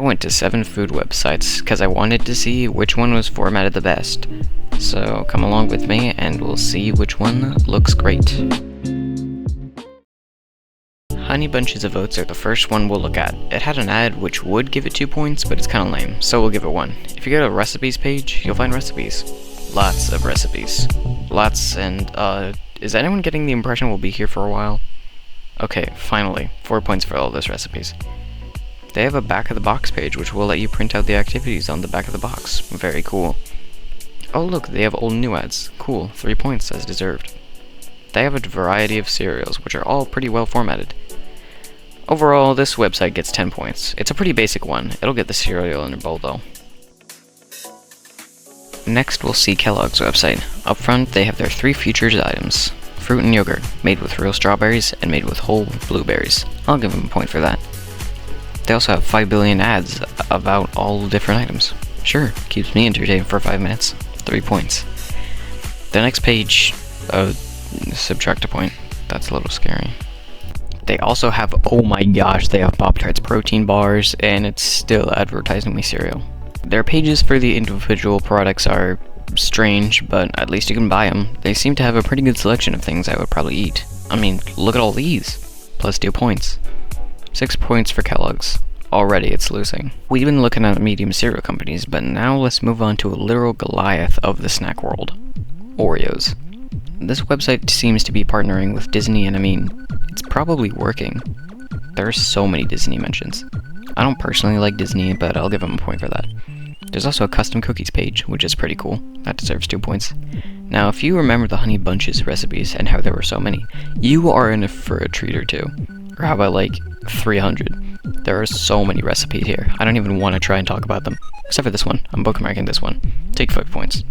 went to 7 food websites because I wanted to see which one was formatted the best. So come along with me and we'll see which one looks great. Honey Bunches of Oats are the first one we'll look at. It had an ad which would give it 2 points, but it's kinda lame, so we'll give it 1. If you go to a recipes page, you'll find recipes. Lots of recipes. Lots, and is anyone getting the impression we'll be here for a while? Okay, finally, 4 points for all those recipes. They have a back of the box page which will let you print out the activities on the back of the box. Very cool. Oh look, they have old new ads. Cool, 3 points as deserved. They have a variety of cereals, which are all pretty well formatted. Overall, this website gets 10 points. It's a pretty basic one. It'll get the cereal in your bowl though. Next we'll see Kellogg's website. Up front, they have their 3 featured items. Fruit and yogurt, made with real strawberries and made with whole blueberries. I'll give them a point for that. They also have 5 billion ads about all different items. Sure, keeps me entertained for 5 minutes. 3 points. The next page, subtract a point. That's a little scary. They also have, oh my gosh, they have Pop-Tarts protein bars, and it's still advertising me cereal. Their pages for the individual products are strange, but at least you can buy them. They seem to have a pretty good selection of things I would probably eat. I mean, look at all these. Plus 2 points. 6 points for Kellogg's. Already it's losing. We've been looking at medium cereal companies, but now let's move on to a literal Goliath of the snack world. Oreos. This website seems to be partnering with Disney, and I mean, it's probably working. There are so many Disney mentions. I don't personally like Disney, but I'll give them a point for that. There's also a custom cookies page, which is pretty cool. That deserves 2 points. Now, if you remember the Honey Bunches recipes and how there were so many, you are in for a treat or two. Or how about like 300? There are so many recipes here. I don't even want to try and talk about them. Except for this one. I'm bookmarking this one. Take 5 points.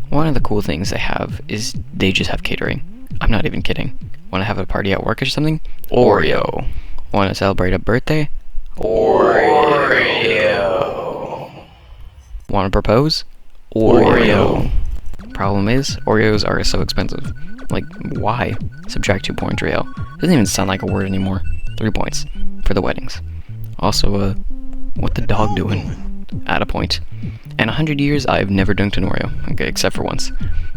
One of the cool things they have is they just have catering. I'm not even kidding. Want to have a party at work or something? Oreo. Want to celebrate a birthday? Oreo. Want to propose? Oreo. Problem is, Oreos are so expensive. Like, why? Subtract 2 points, Rio. Doesn't even sound like a word anymore. 3 points. For the weddings. Also, what the dog doing? Add a point. In 100 years, I've never dunked an Oreo. Okay, except for once.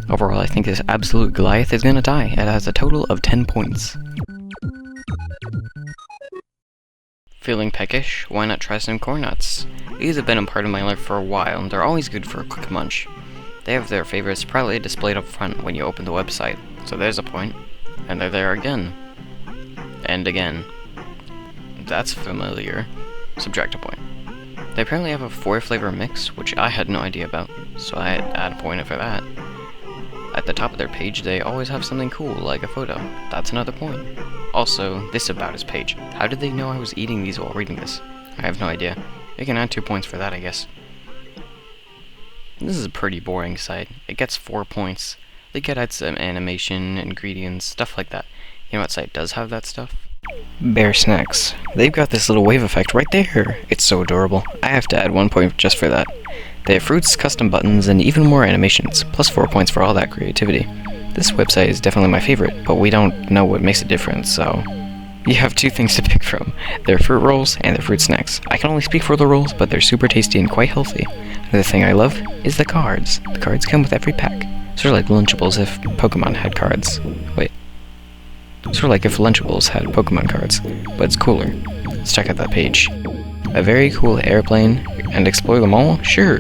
Overall, I think this absolute Goliath is gonna die. It has a total of 10 points. Feeling peckish? Why not try some corn nuts? These have been a part of my life for a while, and they're always good for a quick munch. They have their favorites proudly displayed up front when you open the website. So there's a point. And they're there again. And again. That's familiar. Subtract a point. They apparently have a 4-flavor mix, which I had no idea about, so I add a point for that. At the top of their page, they always have something cool, like a photo. That's another point. Also, this About Us page. How did they know I was eating these while reading this? I have no idea. You can add 2 points for that, I guess. This is a pretty boring site. It gets 4 points. They could add some animation, ingredients, stuff like that. You know what site does have that stuff? Bear Snacks. They've got this little wave effect right there. It's so adorable. I have to add 1 point just for that. They have fruits, custom buttons, and even more animations, plus 4 points for all that creativity. This website is definitely my favorite, but we don't know what makes a difference, so... You have 2 things to pick from. Their fruit rolls and their fruit snacks. I can only speak for the rolls, but they're super tasty and quite healthy. Another thing I love is the cards. The cards come with every pack. Sort of like Lunchables if Pokemon had cards. Wait. Sort of like if Lunchables had Pokemon cards, but it's cooler. Let's check out that page. A very cool airplane, and explore them all? Sure.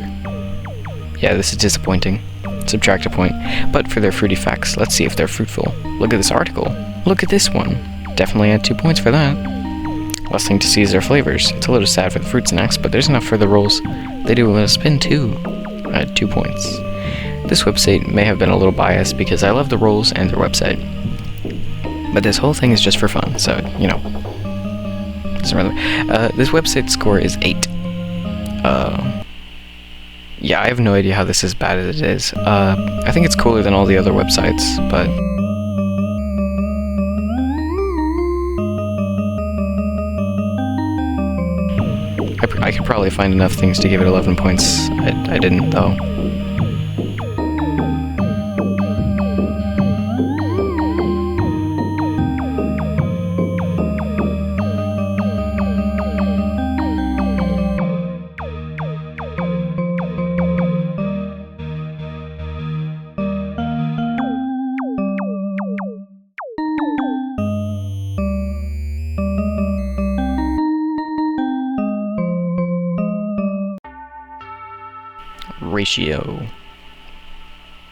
Yeah, this is disappointing. Subtract a point. But for their fruity facts, let's see if they're fruitful. Look at this article. Look at this one. Definitely add 2 points for that. Last thing to see is their flavors. It's a little sad for the fruit snacks, but there's enough for the rolls. They do a spin too. Add 2 points. This website may have been a little biased because I love the rolls and their website. But this whole thing is just for fun, so, you know. Doesn't really... this website score is 8. Yeah, I have no idea how this is bad as it is. I think it's cooler than all the other websites, but... I could probably find enough things to give it 11 points. I didn't, though. ratio.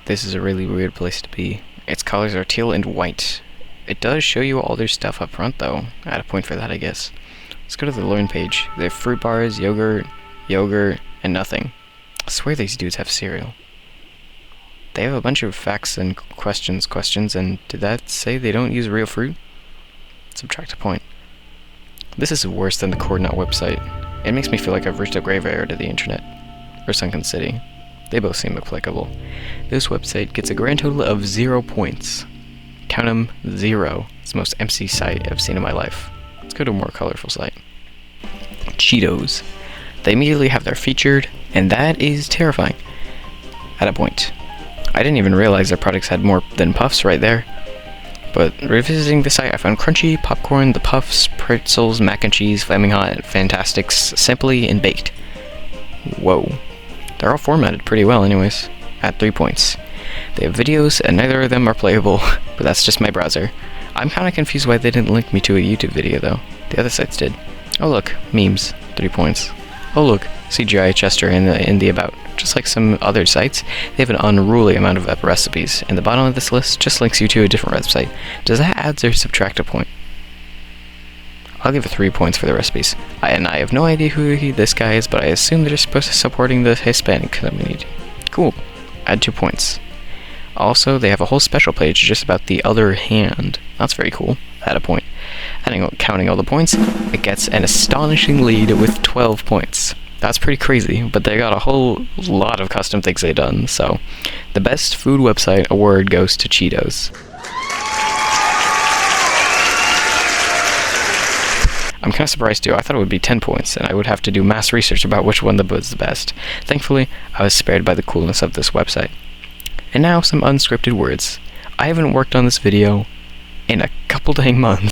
This is a really weird place to be. Its colors are teal and white. It does show you all their stuff up front though. I had a point for that, I guess. Let's go to the learn page. They have fruit bars, yogurt, and nothing. I swear these dudes have cereal. They have a bunch of facts and questions, and did that say they don't use real fruit? Subtract a point. This is worse than the Coordinate website. It makes me feel like I've reached a graveyard of the internet. Or Sunken City. They both seem applicable. This website gets a grand total of 0 points. Count 'em, 0. It's the most empty site I've seen in my life. Let's go to a more colorful site. Cheetos. They immediately have their featured, and that is terrifying. At a point. I didn't even realize their products had more than puffs right there. But revisiting the site, I found crunchy, popcorn, the puffs, pretzels, mac and cheese, flaming hot, fantastics, simply, and baked. Whoa. They're all formatted pretty well anyways. At 3 points. They have videos, and neither of them are playable, but that's just my browser. I'm kinda confused why they didn't link me to a YouTube video though. The other sites did. Oh look, memes, 3 points. Oh look, CGI Chester in the about. Just like some other sites, they have an unruly amount of recipes, and the bottom of this list just links you to a different website. Does that add or subtract a point? I'll give it 3 points for the recipes. I have no idea who this guy is, but I assume they're supposed to supporting the Hispanic community. Cool. Add 2 points. Also, they have a whole special page just about the other hand. That's very cool. Add a point. Counting all the points, it gets an astonishing lead with 12 points. That's pretty crazy, but they got a whole lot of custom things they've done, so the best food website award goes to Cheetos. I'm kind of surprised too. I thought it would be 10 points, and I would have to do mass research about which one was the best. Thankfully, I was spared by the coolness of this website. And now some unscripted words. I haven't worked on this video in a couple dang months.